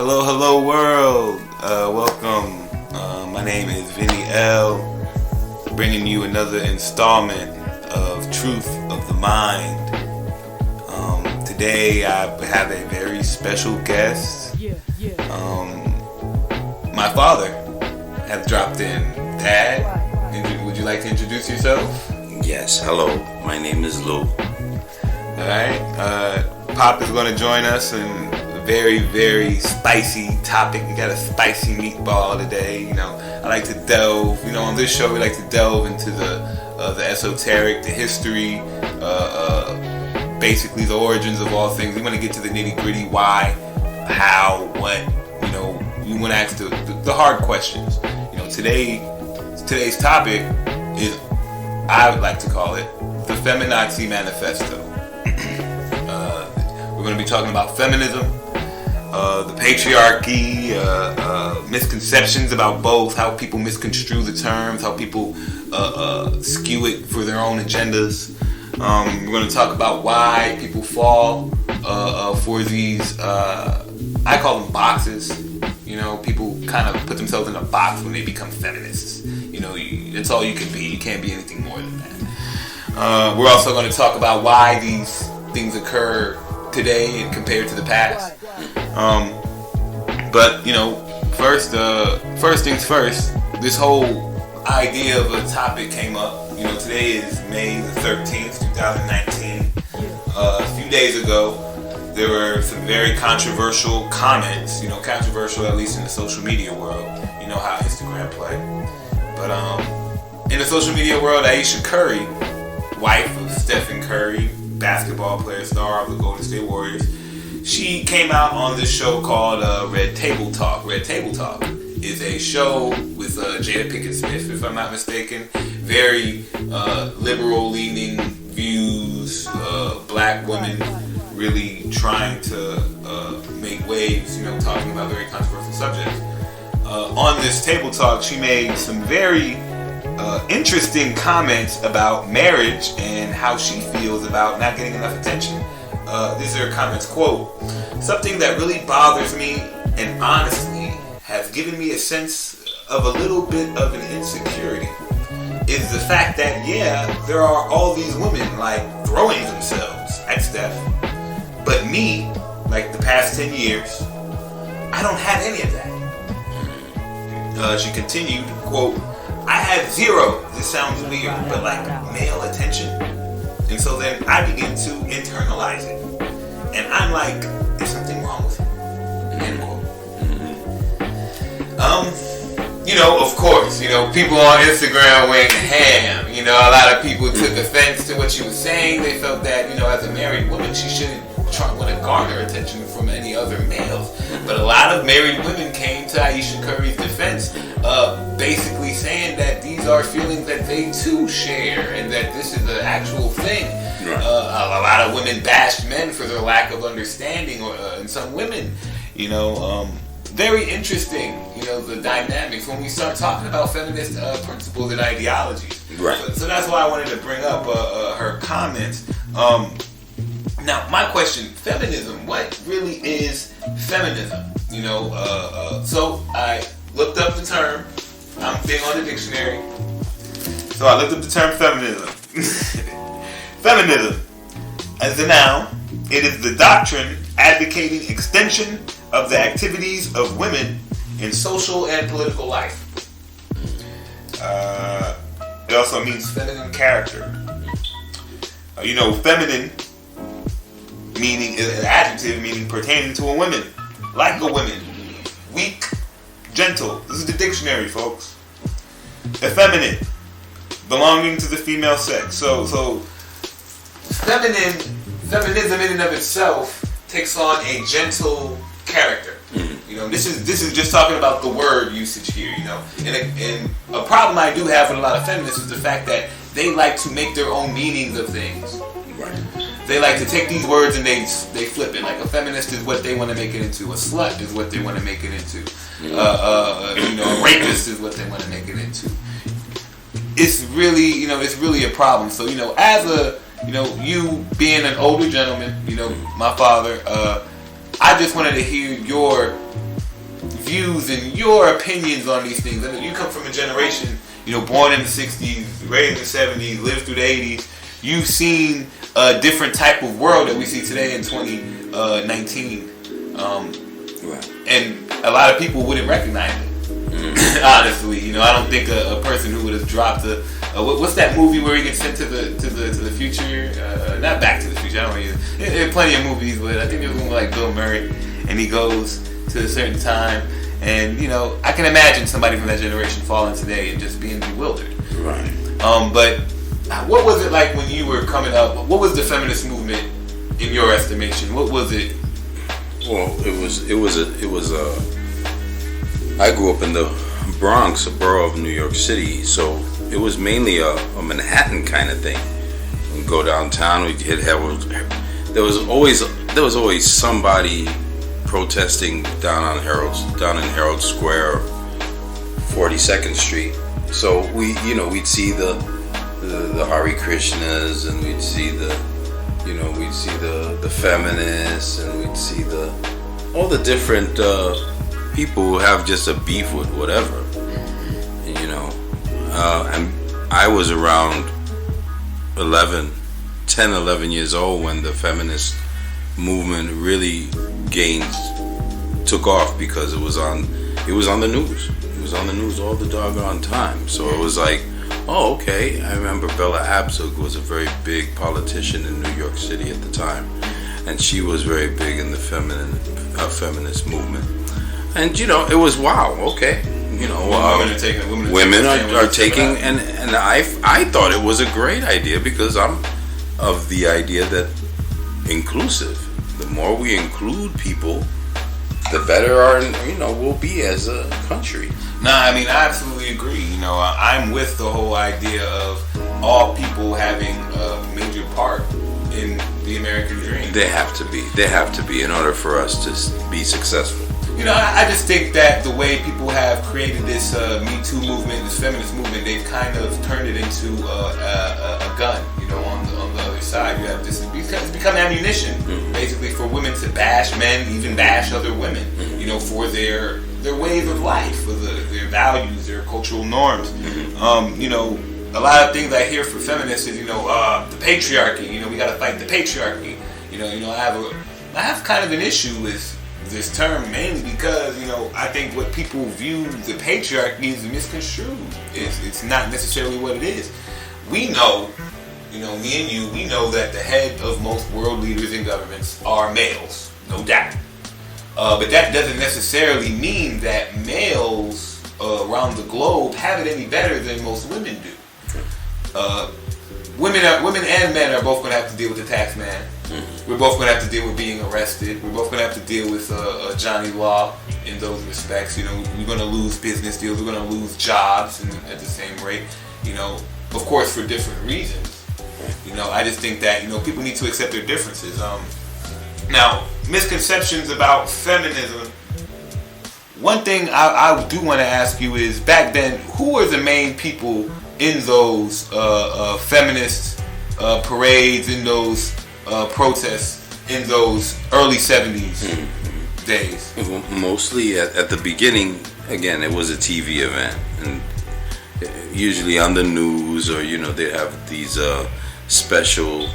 Hello, hello world. Welcome. My name is Vinny L. Bringing you another installment of Truth of the Mind. Today I have a very special guest. My father has dropped in. Dad, would you like to introduce yourself? Yes, hello. My name is Lou. Alright. Pop is going to join us in a very, very spicy topic. We got a spicy meatball today. I like to delve, on this show we like to delve into the esoteric, the history, basically the origins of all things. We want to get to the nitty gritty, why, how, what, we want to ask the hard questions. Today's topic is, I would like to call it, the Feminazi Manifesto. We're going to be talking about feminism, the patriarchy, misconceptions about both, how people misconstrue the terms, how people skew it for their own agendas. We're going to talk about why people fall for these, I call them boxes. People kind of put themselves in a box when they become feminists. That's all you can be. You can't be anything more than that. We're also going to talk about why these things occur today and compared to the past. But first things first. This whole idea of a topic came up. Today is May the 13th, 2019. A few days ago, there were some very controversial comments. Controversial at least in the social media world. You know how Instagram play. But in the social media world, Aisha Curry, wife of Stephen Curry, basketball player, star of the Golden State Warriors, she came out on this show called Red Table Talk. Red Table Talk is a show with Jada Pinkett Smith, if I'm not mistaken. Very liberal-leaning views, black women really trying to make waves, talking about very controversial subjects. On this Table Talk, she made some very interesting comments about marriage and how she feels about not getting enough attention. These are her comments, quote, "Something that really bothers me and honestly has given me a sense of a little bit of an insecurity is the fact that, there are all these women throwing themselves at Steph, but me, the past 10 years, I don't have any of that." She continued, quote, "I had zero," this sounds weird, but male attention. And so then I begin to internalize it. And I'm like, there's something wrong with it. End quote. Of course, people on Instagram went ham. A lot of people took offense to what she was saying. They felt that, as a married woman, she shouldn't want to garner attention from any other males. But a lot of married women came to Aisha Curry's defense, basically saying that these are feelings that they too share and that this is an actual thing. A lot of women bashed men for their lack of understanding, and some women, very interesting, the dynamics when we start talking about feminist principles and ideologies. Right. So that's why I wanted to bring up her comments. Now, my question, feminism, what really is feminism? So I looked up the term. I'm big on the dictionary. So I looked up the term feminism. Feminism, as a noun, it is the doctrine advocating extension of the activities of women in social and political life. It also means feminine character. Feminine meaning is an adjective meaning pertaining to a woman, like a woman, weak, gentle. This is the dictionary, folks. Effeminate, belonging to the female sex. So feminism in and of itself takes on a gentle character. This is just talking about the word usage here. And a problem I do have with a lot of feminists is the fact that they like to make their own meanings of things. Right. They like to take these words and they flip it. Like a feminist is what they want to make it into. A slut is what they want to make it into. A rapist is what they want to make it into. It's really a problem. So as a you being an older gentleman, my father, I just wanted to hear your views and your opinions on these things. I mean, you come from a generation, born in the 60s, raised in the 70s, lived through the 80s. You've seen a different type of world that we see today in 2019. Right. And a lot of people wouldn't recognize it. Honestly, I don't think a person who would have dropped what's that movie where he gets sent to the future? Not Back to the Future. I don't know. There are plenty of movies, but I think there was one like Bill Murray, and he goes to a certain time, and I can imagine somebody from that generation falling today and just being bewildered. Right. But what was it like when you were coming up? What was the feminist movement in your estimation? What was it? Well, I grew up in the Bronx, a borough of New York City, so it was mainly a Manhattan kind of thing. We'd go downtown, we'd hit Herald. There was always somebody protesting down in Herald Square, 42nd Street. So we'd see the Hare Krishnas, and we'd see the feminists, and we'd see all the different people who have just a beef with whatever, and I was around 11 years old when the feminist movement really took off, because it was on the news. It was on the news all the doggone time. So it was like, oh, okay. I remember Bella Abzug was a very big politician in New York City at the time, and she was very big in the feminist movement. And it was wow, okay. Women are taking, and I thought it was a great idea, because I'm of the idea that inclusive. The more we include people, the better we'll be as a country. I absolutely agree. I'm with the whole idea of all people having a major part in the American dream. They have to be in order for us to be successful. I just think that the way people have created this Me Too movement, this feminist movement, they've kind of turned it into a gun. On the other side, you have this. It's become ammunition, basically, for women to bash men, even bash other women. For their ways of life, for their values, their cultural norms. A lot of things I hear for feminists is the patriarchy. We got to fight the patriarchy. I have kind of an issue with this term, mainly because I think what people view the patriarchy is misconstrued. It's not necessarily what it is. We know, me and you, we know that the head of most world leaders and governments are males, no doubt. But that doesn't necessarily mean that males around the globe have it any better than most women do. Women and men are both going to have to deal with the tax man. We're both going to have to deal with being arrested. We're both going to have to deal with Johnny Law in those respects. We're going to lose business deals. We're going to lose jobs at the same rate. Of course, for different reasons. I just think that people need to accept their differences. Now, misconceptions about feminism. One thing I do want to ask you is, back then, who were the main people in those feminist parades, in those protests, in those early 70s days? Mostly at the beginning, again, it was a TV event, and usually on the news, or they have these special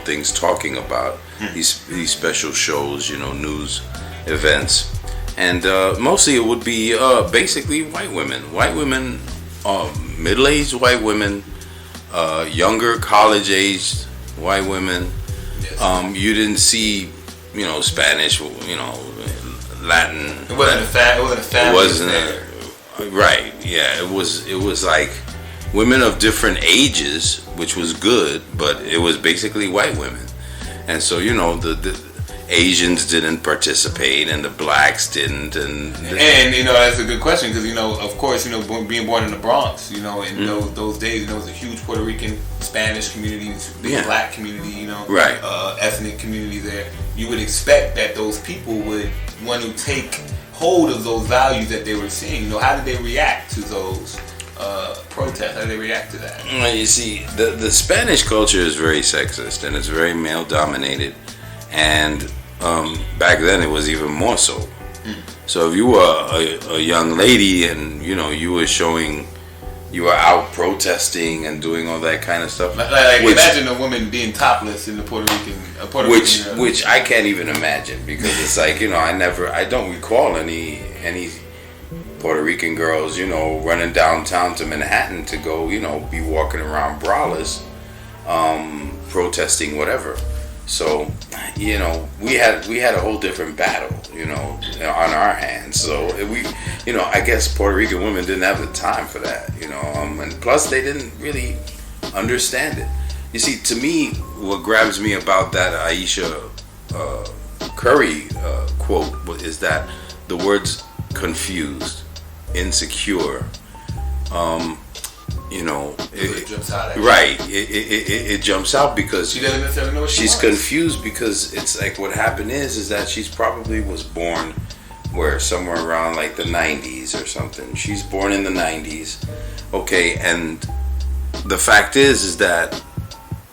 things talking about these special shows, news events, and mostly it would be basically white women, middle-aged white women, younger college-aged white women. Yes. You didn't see Spanish, Latin. It wasn't a family. It wasn't right. Yeah, it was like women of different ages, which was good, but it was basically white women. And so the Asians didn't participate, and the blacks didn't, and that's a good question, because of course being born in the Bronx, in those days, there was a huge Puerto Rican, Spanish community, big black community, right, ethnic community there. You would expect that those people would want to take hold of those values that they were seeing. How did they react to those protests? How did they react to that? Well, you see, the Spanish culture is very sexist, and it's very male dominated, and back then it was even more so. So if you were a young lady and you were out protesting and doing all that kind of stuff. Like imagine a woman being topless in the Puerto Rican. Which I can't even imagine, because it's like I don't recall any Puerto Rican girls running downtown to Manhattan to go be walking around braless, protesting whatever. So we had a whole different battle on our hands. So I guess Puerto Rican women didn't have the time for that, and plus they didn't really understand it. You see, to me, what grabs me about that Aisha Curry quote is that the words confused, insecure, it jumps out. Right, it jumps out because she doesn't necessarily know what she's confused, because it's like what happened is that she's probably was born somewhere around like the 90s or something. She's born in the 90s, okay, and the fact is that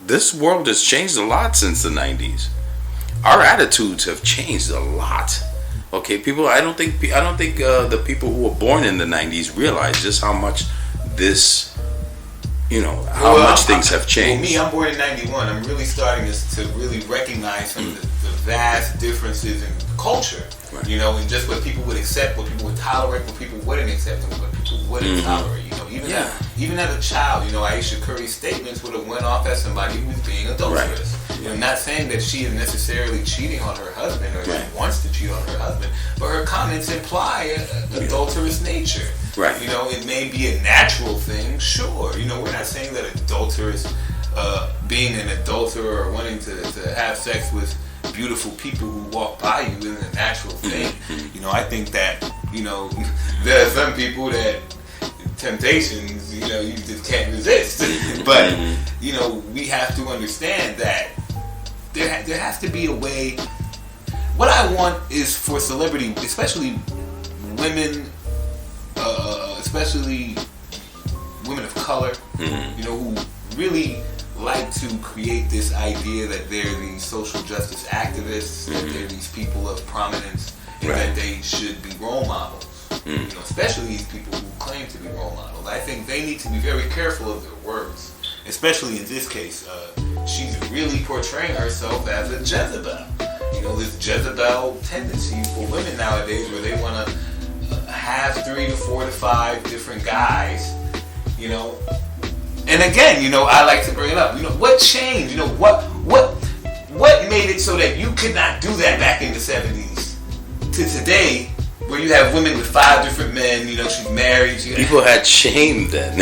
this world has changed a lot since the 90s. Our attitudes have changed a lot. Okay, people. I don't think the people who were born in the 90s realize just how much this, much things have changed. Me, I'm born in 91. I'm really starting to really recognize some of the vast differences in culture. Right. And just what people would accept, what people would tolerate, what people wouldn't accept, and what people wouldn't tolerate. Even as a child, Aisha Curry's statements would have went off as somebody who was being adulterous. Right. I'm not saying that she is necessarily cheating on her husband or wants to cheat on her husband, but her comments imply an adulterous nature. Right. It may be a natural thing, sure. We're not saying that adulterous, being an adulterer or wanting to have sex with beautiful people who walk by you isn't a natural thing. I think that, there are some people that temptations, you just can't resist. But, we have to understand that there has to be a way. What I want is for celebrity, especially women, especially women of color, who really like to create this idea that they're these social justice activists, that they're these people of prominence, and that they should be role models. Especially these people who claim to be role models. I think they need to be very careful of their words, especially in this case. She's really portraying herself as a Jezebel. This Jezebel tendency for women nowadays, where they want to have 3 to 4 to 5 different guys. And again, I like to bring it up. What changed? What made it so that you could not do that back in the 70s to today, where you have women with 5 different men? She's married. People had shame then.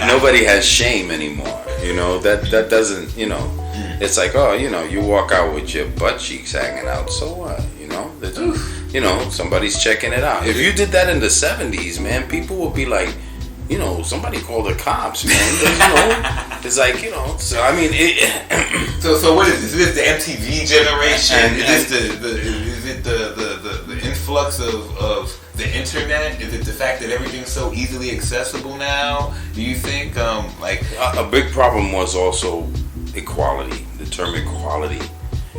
Nobody has shame anymore. That doesn't. It's like, you walk out with your butt cheeks hanging out. So what? Somebody's checking it out. If you did that in the 70s, man, people would be like, somebody call the cops, man. It's like, so I mean, So what is this? Is this the MTV generation? Is it the influx of the internet? Is it the fact that everything's so easily accessible now? Do you think a big problem was also equality, the term equality,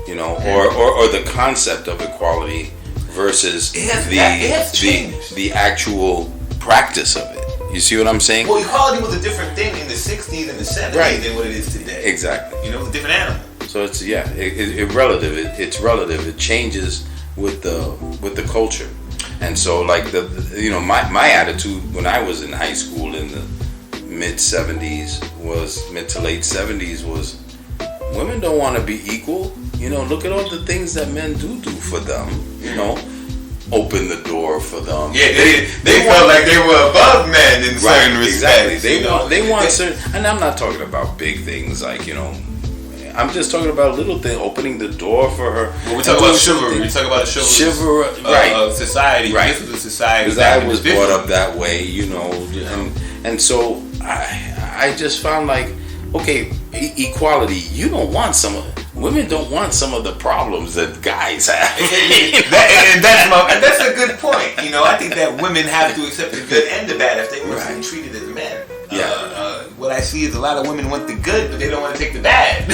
or the concept of equality versus the actual practice of it. You see what I'm saying? Well, equality was a different thing in the 60s and the 70s than what it is today. Exactly. It was a different animal. So it's relative. It's relative. It changes with the culture. And so like my attitude when I was in high school in the mid to late 70s was, women don't want to be equal. Look at all the things that men do for them. Open the door for them. Yeah, they felt like they were above men in certain respects. Exactly. They want certain, and I'm not talking about big things like I'm just talking about little things, opening the door for her. Well, we're talking about chivalry. We're talking about chivalry of society. Right. This is a society. Because I was brought up that way, and so I just found like, okay, equality. You don't want women don't want some of the problems that guys have. and that's a good point. I think that women have to accept the good and the bad if they want to be treated as men. what I see is a lot of women want the good, but they don't want to take the bad.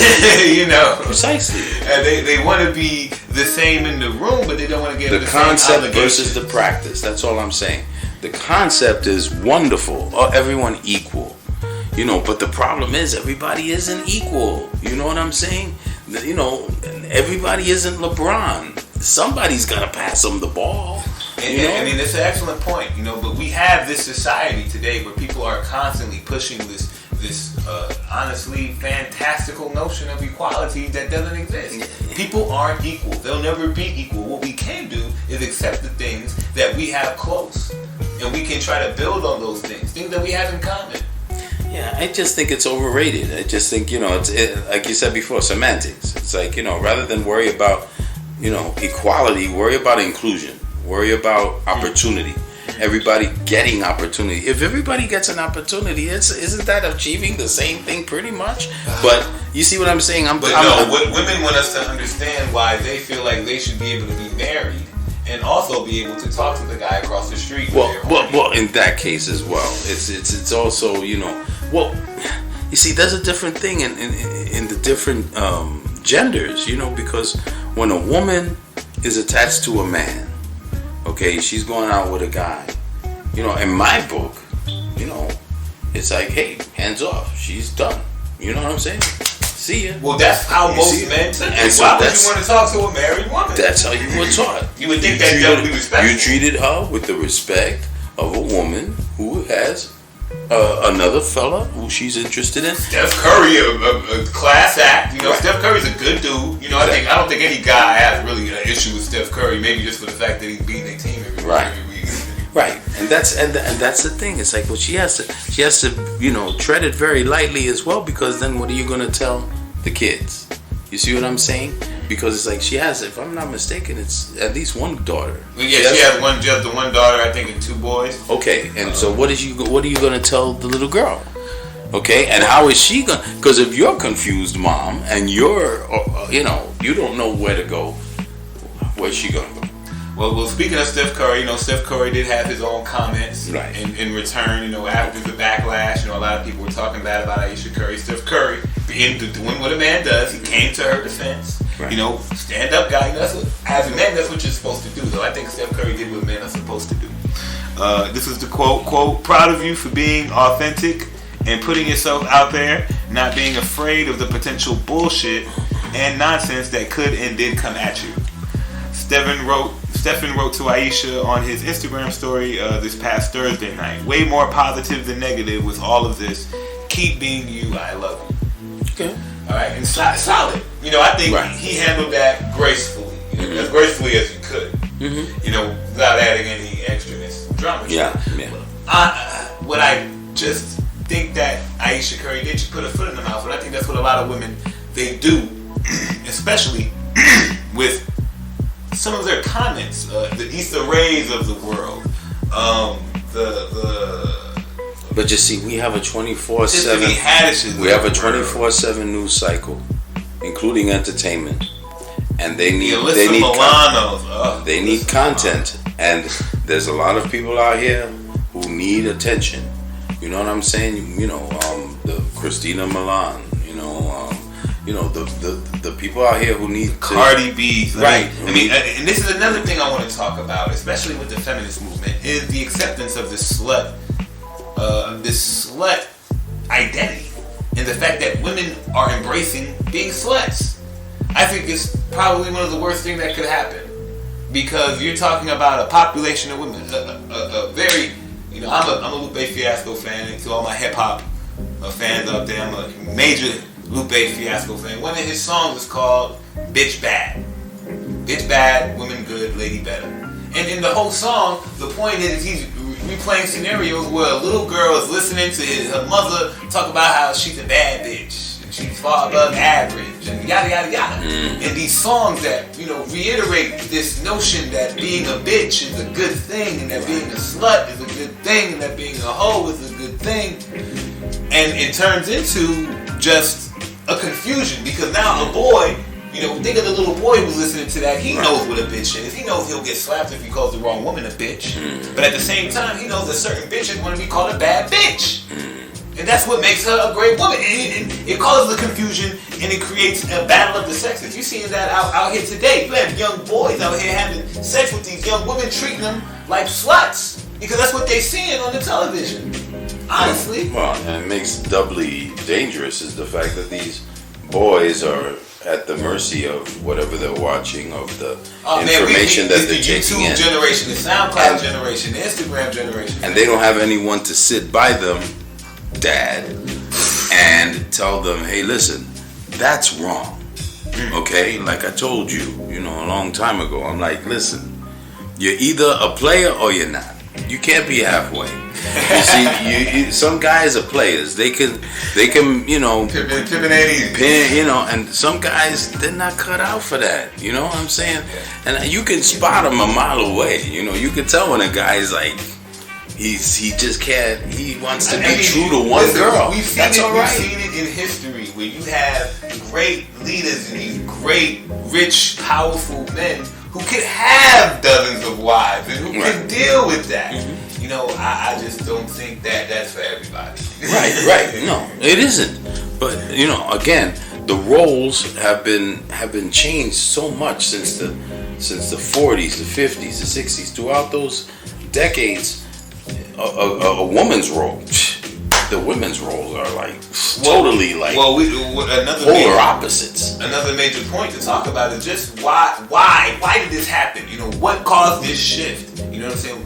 You know, precisely. And they want to be the same in the room, but they don't want to get the concept versus the practice. That's all I'm saying. The concept is wonderful. Everyone equal. You know, but the problem is everybody isn't equal. You know what I'm saying? You know, everybody isn't LeBron. Somebody's got to pass them the ball. And, I mean, it's an excellent point, you know, but we have this society today where people are constantly pushing this honestly fantastical notion of equality that doesn't exist. People aren't equal. They'll never be equal. What we can do is accept the things that we have close, and we can try to build on those things that we have in common. Yeah, I just think it's overrated. I just think, you know, it's like you said before, semantics. It's like, you know, rather than worry about, you know, equality, worry about inclusion. Worry about opportunity. Everybody getting opportunity. If everybody gets an opportunity, isn't that achieving the same thing pretty much? But you see what I'm saying? Women want us to understand why they feel like they should be able to be married and also be able to talk to the guy across the street. Well, in that case as well, it's also, you know, well, you see, there's a different thing in the different genders, you know, because when a woman is attached to a man, okay, she's going out with a guy. You know, in my book, you know, it's like, hey, hands off. She's done. You know what I'm saying? See ya. Well, that's how most men think. And so why would you want to talk to a married woman? That's how you were taught. You would think that would be respectful. You treated her with the respect of a woman who has another fella who she's interested in. Steph Curry, a class act. You know, right. Steph Curry's a good dude. You know, exactly. I don't think any guy has really an issue with Steph Curry. Maybe just for the fact that he's beating their team every week. Right, and that's the thing. It's like, well, she has to, you know, tread it very lightly as well, because then what are you gonna tell the kids? You see what I'm saying? Because it's like she has, if I'm not mistaken, it's at least one daughter. Well, yeah, she has just the one daughter, I think, and 2 boys. Okay, and so what are you gonna tell the little girl? Okay, and how is she gonna? Because if you're confused, mom, and you're, you know, you don't know where to go, where's she gonna go? Well, speaking of Steph Curry, you know, Steph Curry did have his own comments in return. You know, after the backlash, you know, a lot of people were talking bad about Ayesha Curry. Steph Curry, doing what a man does, he came to her defense. Right. You know, stand up guy. You know, as a man, that's what you're supposed to do. Though I think Steph Curry did what men are supposed to do. This is the quote, proud of you for being authentic and putting yourself out there, not being afraid of the potential bullshit and nonsense that could and did come at you. Stephen wrote to Ayesha on his Instagram story this past Thursday night. Way more positive than negative with all of this. Keep being you. I love you. Okay. All right. And solid. You know, I think he handled that gracefully. You know, as gracefully as he could. Mm-hmm. You know, without adding any extraness drama. Yeah. What I just think that Ayesha Curry did, she put her foot in the mouth, and I think that's what a lot of women, they do, especially with some of their comments, the Issa Rays of the world, But you see, we have a 24/7. We have a 24/7 news cycle, including entertainment, and they need content, and there's a lot of people out here who need attention. You know what I'm saying? You know, the Christina Milan. You know, the people out here who need Cardi B, right? I mean, and this is another thing I want to talk about, especially with the feminist movement, is the acceptance of this slut identity, and the fact that women are embracing being sluts. I think it's probably one of the worst things that could happen, because you're talking about a population of women, a very, you know, I'm a Lupe Fiasco fan, and to all my hip hop fans out there, I'm a major Lupe Fiasco fan. One of his songs is called Bitch Bad. Bitch Bad, Women Good, Lady Better. And in the whole song, the point is he's replaying scenarios where a little girl is listening to her mother talk about how she's a bad bitch and she's far above average and yada yada yada. And these songs that, you know, reiterate this notion that being a bitch is a good thing, and that being a slut is a good thing, and that being a hoe is a good thing. And it turns into just a confusion, because now a boy, you know, think of the little boy who's listening to that. He knows what a bitch is. He knows he'll get slapped if he calls the wrong woman a bitch. But at the same time, he knows that certain bitches want to be called a bad bitch. And that's what makes her a great woman. And it causes the confusion, and it creates a battle of the sexes. You're seeing that out here today. You have young boys out here having sex with these young women, treating them like sluts. Because that's what they're seeing on the television. Honestly. Well, and it makes doubly dangerous is the fact that these boys are at the mercy of whatever they're watching, of the information that they're taking in. The YouTube generation, the SoundCloud generation, the Instagram generation. And they don't have anyone to sit by them, Dad, and tell them, hey, listen, that's wrong. Okay? Like I told you, a long time ago. I'm like, listen, you're either a player or you're not. You can't be halfway. You see, some guys are players. They can, Pippin and some guys, they're not cut out for that. You know what I'm saying? And you can spot them a mile away. You can tell when a guy's like, he just can't. He wants to be true to one girl. That's all right. We've seen it in history where you have great leaders and these great, rich, powerful men who can have dozens of wives and who can deal with that. I just don't think that that's for everybody. Right. No, it isn't. But again, the roles have been changed so much since the 40s, the 50s, the 60s. Throughout those decades, a woman's role, the women's roles are totally polar opposites. Another major point to talk about is just why did this happen? What caused this shift? You know what I'm saying?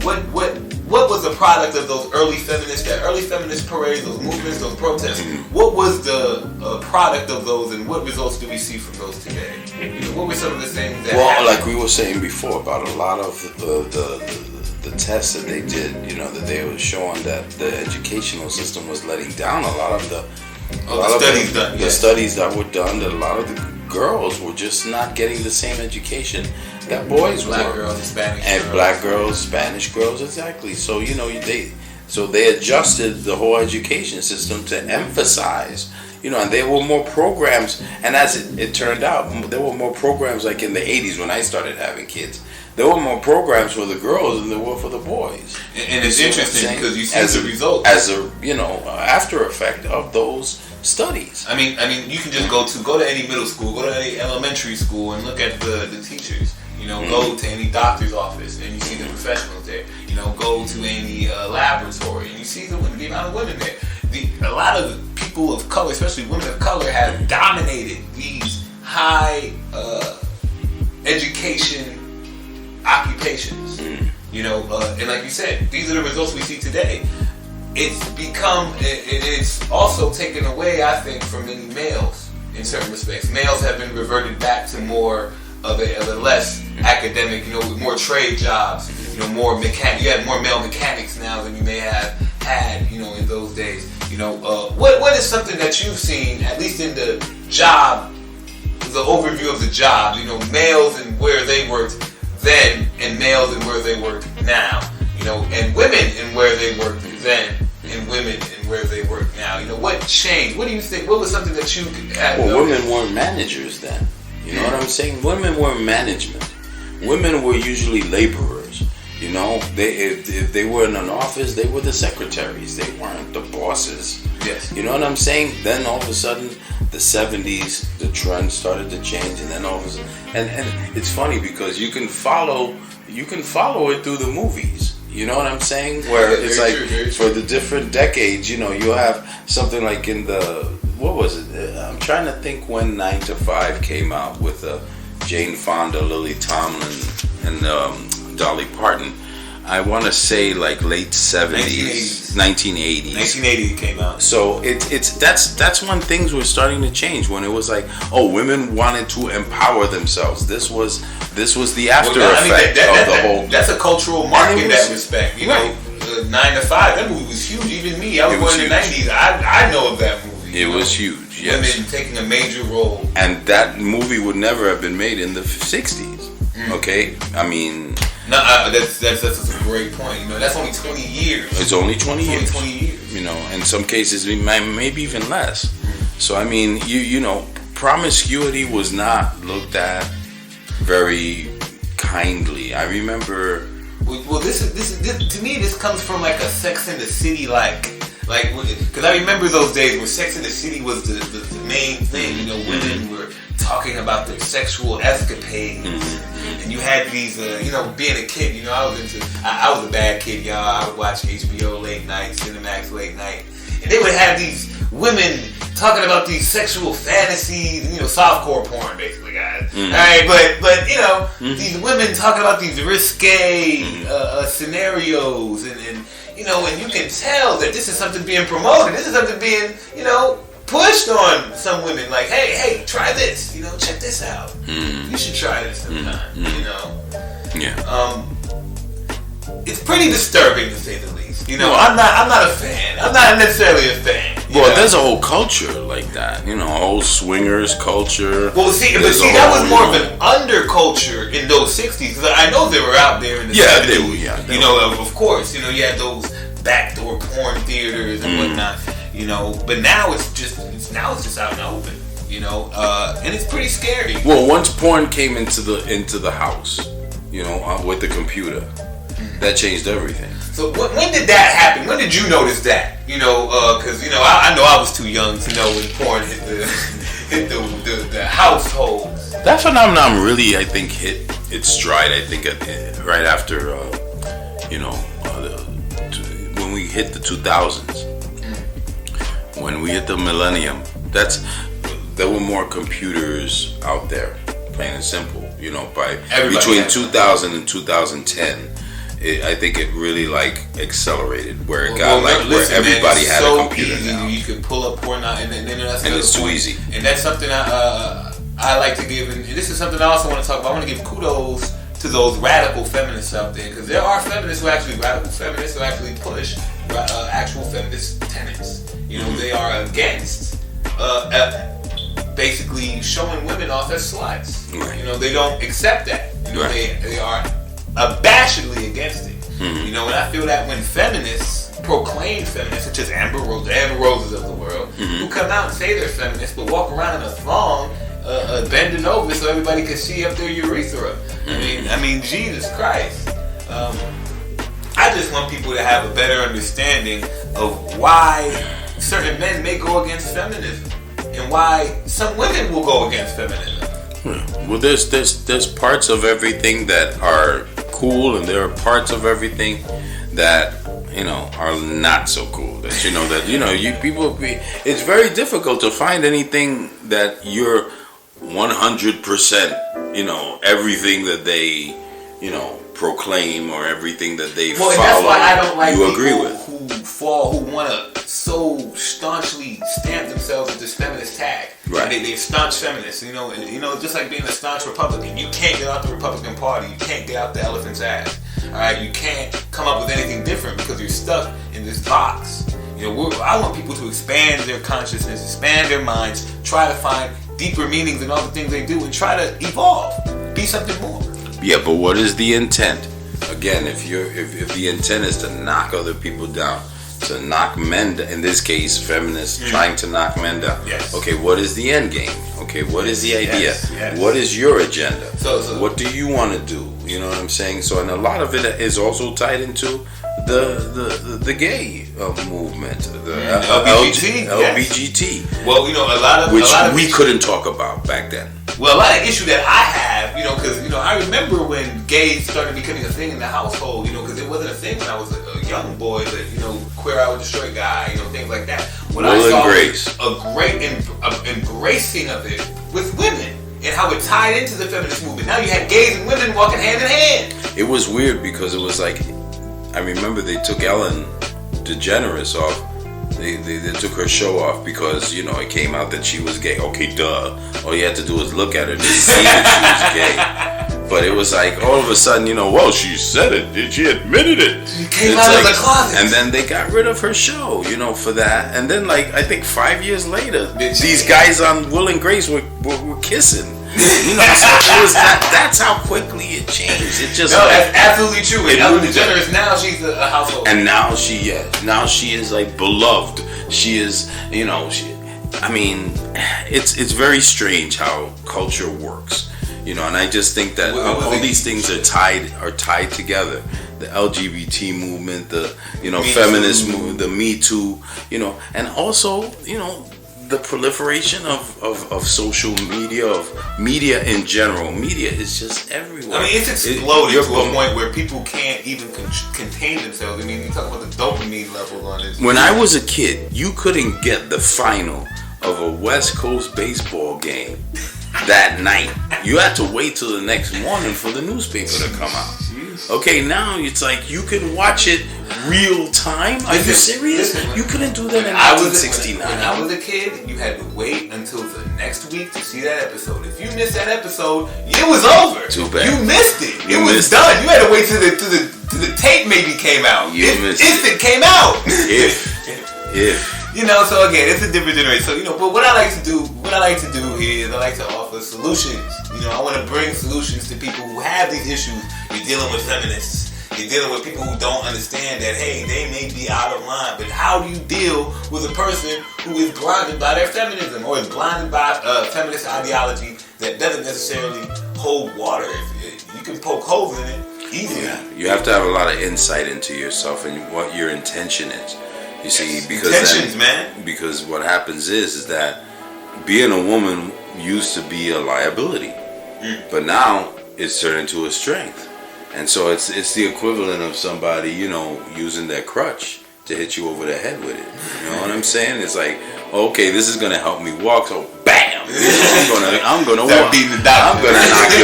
What was the product of those early feminist parades, those movements, those protests? What was the product of those, and what results do we see from those today? What were some of the things that happened? Like we were saying before about a lot of the tests that they did, that they were showing that the educational system was letting down a lot of the studies that were done, that a lot of the girls were just not getting the same education that boys were. Black girls, Hispanic and girls. Black girls, Spanish girls, exactly. So they adjusted the whole education system to emphasize, and there were more programs. And as it turned out, there were more programs like in the 80s when I started having kids. There were more programs for the girls than there were for the boys. And it's interesting because you see the result as a after effect of those studies. I mean, you can just go to any middle school, go to any elementary school, and look at the teachers. Go to any doctor's office and you see the professionals there. Go to any laboratory and you see the amount of women there. A lot of people of color, especially women of color, have dominated these high education occupations. And like you said, these are the results we see today. It's also taken away, I think, from many males in certain respects. Males have been reverted back to more of a less academic, with more trade jobs, more mechanic. You have more male mechanics now than you may have had, in those days. What is something that you've seen, at least in the job, the overview of the job, males and where they worked then and males and where they work now, and women and where they worked then and women and where they work now. What changed? What do you think? What was something that you had? Well, women weren't managers then. You know what I'm saying? Women were management. Women were usually laborers. If they were in an office, they were the secretaries. They weren't the bosses. Yes. You know what I'm saying? Then all of a sudden, the 70s, the trend started to change, and then all of a sudden, and it's funny because you can follow it through the movies. You know what I'm saying? Where it's true. For the different decades, you'll have something like in the, what was it? I'm trying to think when 9 to 5 came out with Jane Fonda, Lily Tomlin, and Dolly Parton. I want to say like late 70s, 1980s. 1980 it came out. So that's when things were starting to change. When it was like, women wanted to empower themselves. This was the after effect of the whole. That's a cultural mark in that respect. 9 to 5. That movie was huge. Even me, I was born in the 90s. I know of that movie. It was huge. Yes. Women taking a major role. And that movie would never have been made in the 60s. Okay, I mean. No, that's a great point. That's only 20 years. It's only 20 years. 20 years. In some cases, maybe even less. So I mean, promiscuity was not looked at very kindly. I remember. Well, this to me, this comes from like a Sex and the City Like, because I remember those days when Sex in the City was the main thing. You know, women were talking about their sexual escapades, and you had these, you know, being a kid. You know, I was a bad kid, y'all. I would watch HBO late night, Cinemax late night, and they would have these women talking about these sexual fantasies, you know, softcore porn, basically, guys. All right, but you know, these women talking about these risque scenarios, and you know, and you can tell that this is something being promoted. This is something being, you know, pushed on some women. Like, hey, try this. You know, check this out. You should try this sometime. You know. Yeah. It's pretty disturbing to say the least. You know, I'm not a fan. I'm not necessarily a fan. Well, there's a whole culture like that. You know, a whole swingers culture. Well, that was more of an underculture in those 60s. Because I know they were out there in the 70s. They were. You know, of course. You know, you had those backdoor porn theaters and whatnot. You know, but now it's just out in the open. You know, and it's pretty scary. Well, once porn came into the house, you know, with the computer, that changed everything. So when did that happen? When did you notice that? You know, because you know, I know I was too young to know when porn hit the households. That phenomenon really, I think, hit its stride. I think right after, you know, when we hit the 2000s, when we hit the millennium. There were more computers out there, plain and simple. You know, between 2000 and 2010. I think it really accelerated where it got where everybody had a computer now. You can pull up porn now, and it's too easy. And that's something I like to give, and this is something I also want to talk about. I want to give kudos to those radical feminists out there, because there are feminists who actually radical feminists who actually push actual feminist tenets. You know, they are against basically showing women off as sluts. Right. You know, they don't accept that. You know, they are abashedly against it. You know, and I feel that when feminists, proclaimed feminists, such as Amber Roses of the world, who come out and say they're feminists, but walk around in a thong, bending over so everybody can see up their urethra. I mean, Jesus Christ. I just want people to have a better understanding of why certain men may go against feminism, and why some women will go against feminism. Well, there's parts of everything that are cool, and there are parts of everything that, you know, are not so cool. That it's very difficult to find anything that you're 100%, you know, everything that they, you know, proclaim or everything that they follow. That's why I don't like you people agree with. who want to so staunchly stamp themselves with this feminist tag. Right. They're staunch feminists. You know, just like being a staunch Republican. You can't get out the Republican Party. You can't get out the elephant's ass. All right, you can't come up with anything different because you're stuck in this box. You know, I want people to expand their consciousness, expand their minds, try to find deeper meanings in all the things they do, and try to evolve, be something more. Yeah, but what is the intent? Again, if the intent is to knock other people down, to knock men, in this case, feminists trying to knock men down. Yes. Okay, what is the end game? Okay, what is the idea? Yes. What is your agenda? So what do you want to do? You know what I'm saying? So, and a lot of it is also tied into the gay movement, the LBGT. Well, you know, a lot of we couldn't talk about back then. Well, a lot of issue that I have, you know, because, you know, I remember when gays started becoming a thing in the household, you know, because it wasn't a thing when I was a young boy, that, you know, queer I would destroy guy, you know, things like that. When I saw a great embracing of it with women and how it tied into the feminist movement. Now you had gays and women walking hand in hand. It was weird because it was like, I remember they took Ellen DeGeneres off. They took her show off because, you know, it came out that she was gay. Okay, duh. All you had to do was look at her to see that she was gay. But it was like, all of a sudden, you know, well, she said it. She admitted it. She came out of the closet. And then they got rid of her show, you know, for that. And then, like, I think 5 years later, these guys on Will and Grace were kissing. You know, so it was that's how quickly it changed. It just that's absolutely true. And Ellen DeGeneres, now she's a household. And now she is like beloved. She is, you know, it's very strange how culture works. You know, and I just think that all these things are tied together. the LGBT movement, the feminist movement, the Me Too, and also the proliferation of social media, of media in general. Media is just everywhere. I mean, it's exploded to a point where people can't even contain themselves. I mean, you talk about the dopamine level on this. When I was a kid, you couldn't get the final of a West Coast baseball game that night. You had to wait till the next morning for the newspaper to come out. Okay, now it's like you can watch it real time. Are you serious? You couldn't do that in 1969. When I was a kid, you had to wait until the next week to see that episode. If you missed that episode, it was over. Too bad. You missed it. It was done. You had to wait till the tape maybe came out. If it came out. If. So again, it's a different generation. So, but what I like to do here is I like to offer solutions. I want to bring solutions to people who have these issues. You're dealing with feminists. You're dealing with people who don't understand that, hey, they may be out of line. But how do you deal with a person who is blinded by their feminism or is blinded by feminist ideology that doesn't necessarily hold water? You can poke holes in it easily. Yeah. You have to have a lot of insight into yourself and what your intention is. You see, because what happens is that being a woman used to be a liability, but now it's turned into a strength, and so it's the equivalent of somebody using their crutch to hit you over the head with it. You know what I'm saying? It's like, okay, this is gonna help me walk, so bam, I'm gonna knock you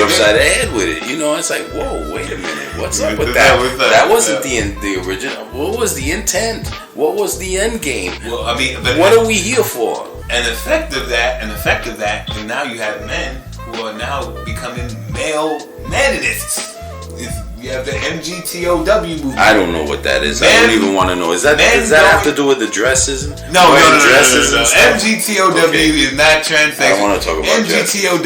upside the head with it. It's like, whoa, wait a minute, what's up with that? That wasn't the original. What was the intent? What was the end game? Well, I mean, but what are we here for? An effect of that, and now you have men who are now becoming male maninists. You have the MGTOW movement. I don't know what that is. I don't even want to know. Does that have to do with the dresses? No. MGTOW is not transsexual. I don't want to talk about MGTOW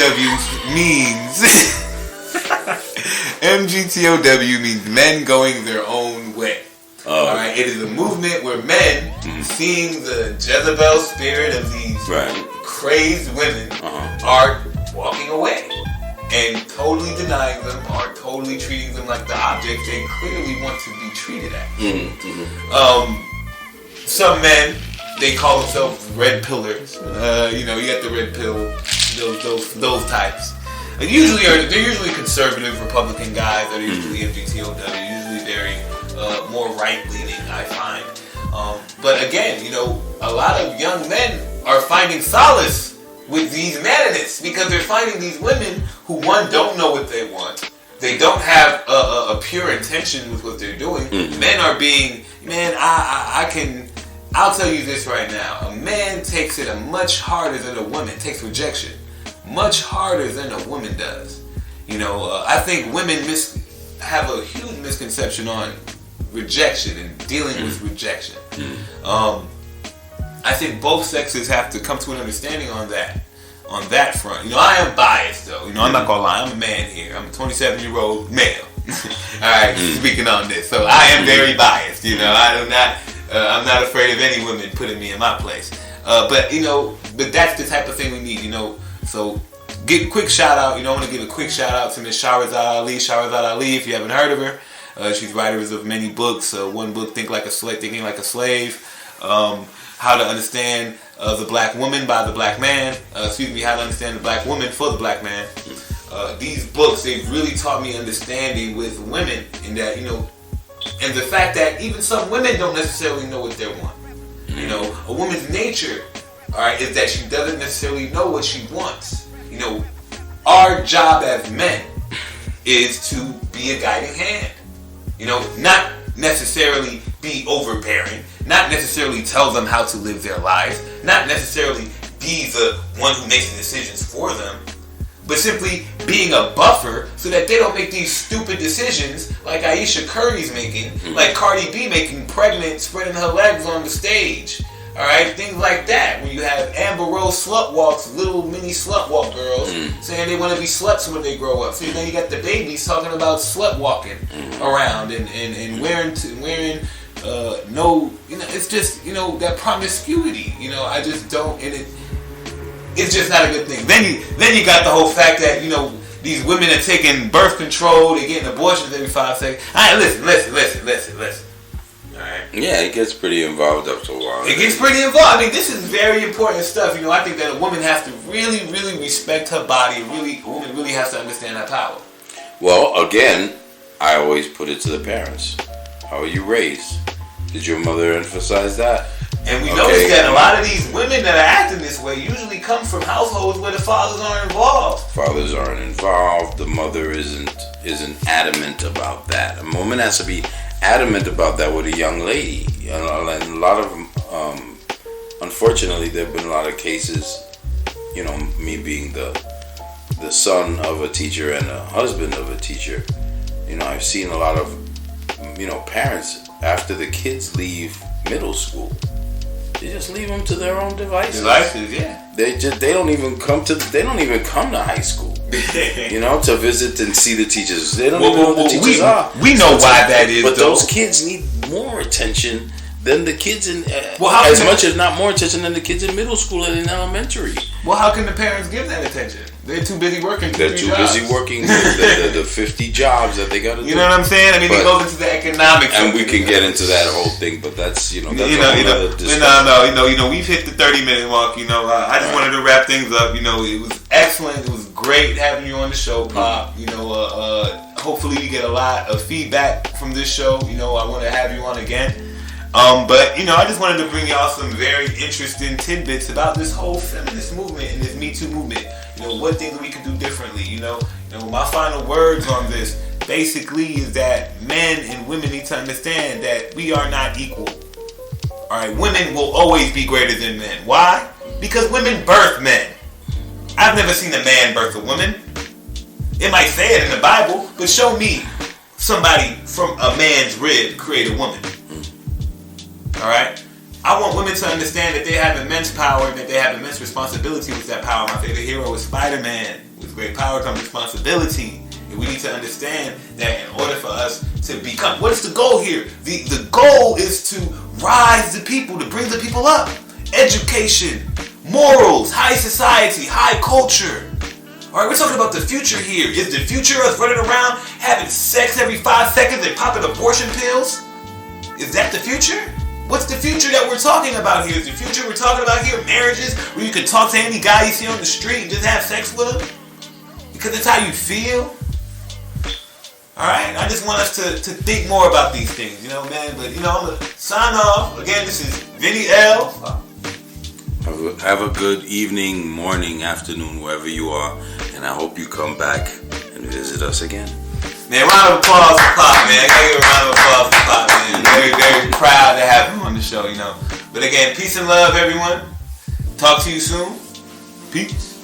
means men going their own way. All right, it is a movement where men, seeing the Jezebel spirit of these crazed women, are walking away and totally denying them, or totally treating them like the objects they clearly want to be treated as. Some men, they call themselves red pillars. You got the red pill, those types. And they're usually conservative Republican guys that are usually MGTOW, usually very more right-leaning, I find. But again, a lot of young men are finding solace with these maninists because they're finding these women who, one, don't know what they want. They don't have a pure intention with what they're doing. Men are being, I'll tell you this right now. A man takes it much harder than a woman takes rejection. Much harder than a woman does. I think women have a huge misconception on rejection and dealing with rejection. I think both sexes have to come to an understanding on that front. I am biased though. I'm not gonna lie. I'm a man here. I'm a 27-year-old male. All right, speaking on this, so I am very biased. I'm not afraid of any women putting me in my place. But that's the type of thing we need. So give a quick shout out. I want to give a quick shout out to Miss Shahrazad Ali. Shahrazad Ali, if you haven't heard of her. She's writer of many books. One book, Thinking Like a Slave. How to Understand the Black Woman by the Black Man. How to Understand the Black Woman for the Black Man. These books, they've really taught me understanding with women in that, and the fact that even some women don't necessarily know what they want. A woman's nature, all right, is that she doesn't necessarily know what she wants. Our job as men is to be a guiding hand. Not necessarily be overbearing, not necessarily tell them how to live their lives, not necessarily be the one who makes the decisions for them, but simply being a buffer so that they don't make these stupid decisions like Aisha Curry's making, like Cardi B making, pregnant, spreading her legs on the stage. Alright, things like that. When you have Amber Rose slut walks, little mini slut walk girls saying they want to be sluts when they grow up. So then you got the babies talking about slut walking around and wearing it's just, that promiscuity. I just don't, and it's just not a good thing. Then you got the whole fact that, these women are taking birth control, they're getting abortions every 5 seconds. Alright, listen. Alright. Yeah, it gets pretty involved after a while. It gets pretty involved. I mean, this is very important stuff. You know, I think that a woman has to really, really respect her body. A woman really has to understand her power. Well, again, I always put it to the parents. How are you raised? Did your mother emphasize that? And we notice that a lot of these women that are acting this way usually come from households where the fathers aren't involved. Fathers aren't involved. The mother isn't adamant about that. A woman has to be adamant about that with a young lady. And a lot of, unfortunately, there have been a lot of cases. You know, me being the son of a teacher and a husband of a teacher. You know, I've seen a lot of, you know, parents after the kids leave middle school. They just leave them to their own devices. Yeah. They don't even come to high school. You know, to visit and see the teachers. They don't even know who the teachers are. We know why that is. But those kids need more attention than the kids in as much if not more attention than the kids in middle school and in elementary. Well, how can the parents give that attention? They're too busy working. They're too busy working the 50 jobs that they got to do. You know what I'm saying? I mean, it goes into the economics. And we can get into that whole thing, but that's we've hit the 30-minute mark. You know, I just wanted to wrap things up. You know, it was excellent. It was great having you on the show, Pop. You know, hopefully you get a lot of feedback from this show. You know, I want to have you on again. But, you know, I just wanted to bring y'all some very interesting tidbits about this whole feminist movement and this Me Too movement. You know, what things we can do differently, you know. My final words on this basically is that men and women need to understand that we are not equal. Alright, women will always be greater than men. Why? Because women birth men. I've never seen a man birth a woman. It might say it in the Bible, but show me somebody from a man's rib create a woman. Alright? I want women to understand that they have immense power and that they have immense responsibility with that power. My favorite hero is Spider-Man. With great power comes responsibility. And we need to understand that in order for us to become... What is the goal here? The goal is to rise the people, to bring the people up. Education, morals, high society, high culture. Alright, we're talking about the future here. Is the future us running around having sex every 5 seconds and popping abortion pills? Is that the future? What's the future that we're talking about here? Is the future we're talking about here marriages where you can talk to any guy you see on the street and just have sex with him? Because it's how you feel? Alright? I just want us to think more about these things, you know, man. But, you know, I'm going to sign off. Again, this is Vinny L. Have a good evening, morning, afternoon, wherever you are. And I hope you come back and visit us again. Man, round of applause for Pop, man. I gotta give a round of applause for Pop, man. Very, very proud to have him on the show, you know. But again, peace and love, everyone. Talk to you soon. Peace.